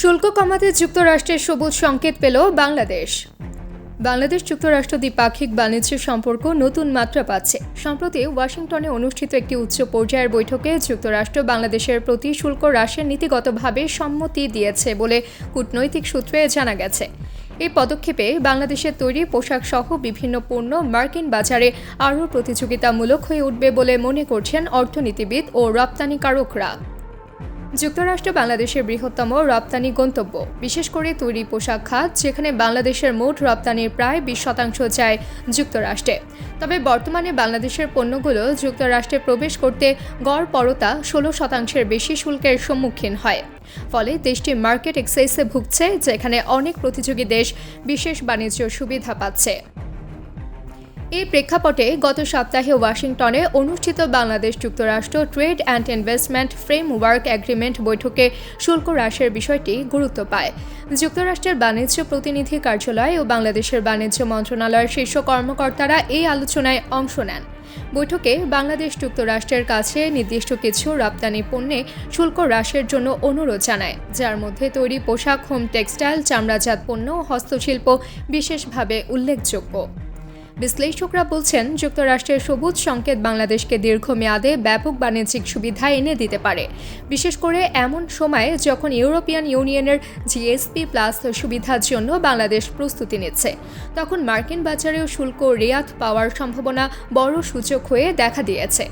শুল্ক কমাতে যুক্তরাষ্ট্রের সবুজ সংকেত পেল বাংলাদেশ। বাংলাদেশ যুক্তরাষ্ট্র দ্বিপাক্ষিক বাণিজ্য সম্পর্ক নতুন মাত্রা পাচ্ছে। সম্প্রতি ওয়াশিংটনে অনুষ্ঠিত একটি উচ্চ পর্যায়ের বৈঠকে যুক্তরাষ্ট্র বাংলাদেশের প্রতি শুল্ক হ্রাসের নীতিগতভাবে সম্মতি দিয়েছে বলে কূটনৈতিক সূত্রে জানা গেছে। এই পদক্ষেপে বাংলাদেশের তৈরি পোশাক সহ বিভিন্ন পণ্য মার্কিন বাজারে আরও প্রতিযোগিতামূলক হয়ে উঠবে বলে মনে করছেন অর্থনীতিবিদ ও রপ্তানিকারকরা। যুক্তরাষ্ট্র বাংলাদেশের বৃহত্তম রপ্তানি গন্তব্য, বিশেষ করে তৈরি পোশাক খাত, যেখানে বাংলাদেশের মোট রপ্তানির প্রায় 20% যায় যুক্তরাষ্ট্রে। তবে বর্তমানে বাংলাদেশের পণ্যগুলো যুক্তরাষ্ট্রে প্রবেশ করতে গড় পড়তা 16% বেশি শুল্কের সম্মুখীন হয়। ফলে দেশটি মার্কেট এক্সেসে ভুগছে, যেখানে অনেক প্রতিযোগী দেশ বিশেষ বাণিজ্য সুবিধা পাচ্ছে। এই প্রেক্ষাপটে গত সপ্তাহে ওয়াশিংটনে অনুষ্ঠিত বাংলাদেশ যুক্তরাষ্ট্র trade and investment framework agreement বৈঠকে শুল্ক হ্রাসের বিষয়টি গুরুত্ব পায়। যুক্তরাষ্ট্রের বাণিজ্য প্রতিনিধি কার্যালয় ও বাংলাদেশের বাণিজ্য মন্ত্রণালয়ের শীর্ষ কর্মকর্তারা এই আলোচনায় অংশ নেন। বৈঠকে বাংলাদেশ যুক্তরাষ্ট্রের কাছে নির্দিষ্ট কিছু রপ্তানি পণ্যে শুল্ক হ্রাসের জন্য অনুরোধ জানায়, যার মধ্যে তৈরি পোশাক, হোম টেক্সটাইল, চামড়াজাত পণ্য ও হস্তশিল্প বিশেষভাবে উল্লেখযোগ্য। বিশ্লেষকরা বলছেন, যুক্তরাষ্ট্রের সবুজ সংকেত বাংলাদেশকে দীর্ঘমেয়াদে ব্যাপক বাণিজ্যিক সুবিধা এনে দিতে পারে, বিশেষ করে এমন সময়ে যখন ইউরোপিয়ান ইউনিয়নের জিএসপি প্লাস সুবিধার জন্য বাংলাদেশ প্রস্তুতি নিচ্ছে। তখন মার্কিন বাজারেও শুল্ক রেয়াত পাওয়ার সম্ভাবনা বড় সূচক হয়ে দেখা দিয়েছে।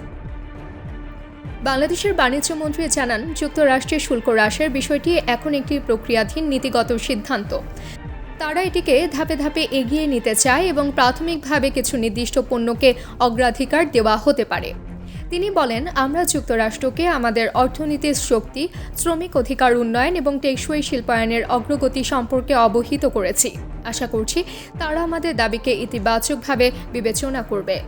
বাংলাদেশের বাণিজ্য মন্ত্রী জানান, যুক্তরাষ্ট্রের শুল্ক হ্রাসের বিষয়টি এখন একটি প্রক্রিয়াধীন নীতিগত সিদ্ধান্ত। তারা এটিকে ধাপে ধাপে এগিয়ে নিতে চায় এবং প্রাথমিকভাবে কিছু নির্দিষ্ট পণ্যকে অগ্রাধিকার দেওয়া হতে পারে। তিনি বলেন, আমরা যুক্তরাষ্ট্রকে আমাদের অর্থনীতির শক্তি, শ্রমিক অধিকার উন্নয়ন এবং টেকসই শিল্পায়নের অগ্রগতি সম্পর্কে অবহিত করেছি। আশা করছি তারা আমাদের দাবিকে ইতিবাচকভাবে বিবেচনা করবে।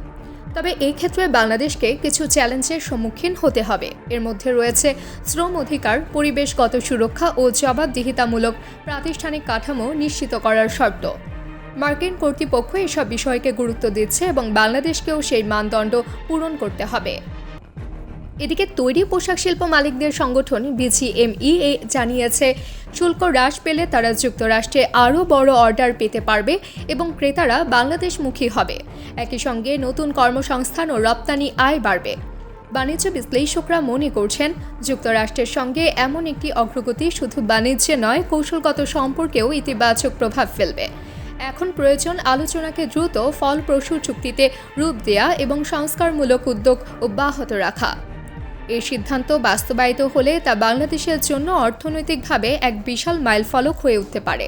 তবে এই ক্ষেত্রে বাংলাদেশকে কিছু চ্যালেঞ্জের সম্মুখীন হতে হবে। এর মধ্যে রয়েছে শ্রম অধিকার, পরিবেশগত সুরক্ষা ও জবাবদিহিতামূলক প্রাতিষ্ঠানিক কাঠামো নিশ্চিত করার শর্ত। মার্কিন কর্তৃপক্ষ এসব বিষয়কে গুরুত্ব দিচ্ছে এবং বাংলাদেশকেও সেই মানদণ্ড পূরণ করতে হবে। এদিকে তৈরি পোশাক শিল্প মালিকদের সংগঠন বিজিএমইএ জানিয়েছে, শুল্ক হ্রাস পেলে তারা যুক্তরাষ্ট্রে আরও বড় অর্ডার পেতে পারবে এবং ক্রেতারা বাংলাদেশমুখী হবে। একই সঙ্গে নতুন কর্মসংস্থান ও রপ্তানি আয় বাড়বে। বাণিজ্য বিশ্লেষকরা মনে করছেন, যুক্তরাষ্ট্রের সঙ্গে এমন একটি অগ্রগতি শুধু বাণিজ্যে নয়, কৌশলগত সম্পর্কেও ইতিবাচক প্রভাব ফেলবে। এখন প্রয়োজন আলোচনাকে দ্রুত ফলপ্রসূ চুক্তিতে রূপ দেয়া এবং সংস্কারমূলক উদ্যোগ অব্যাহত রাখা। এই সিদ্ধান্ত বাস্তবায়িত হলে তা বাংলাদেশের জন্য অর্থনৈতিকভাবে এক বিশাল মাইলফলক হয়ে উঠতে পারে।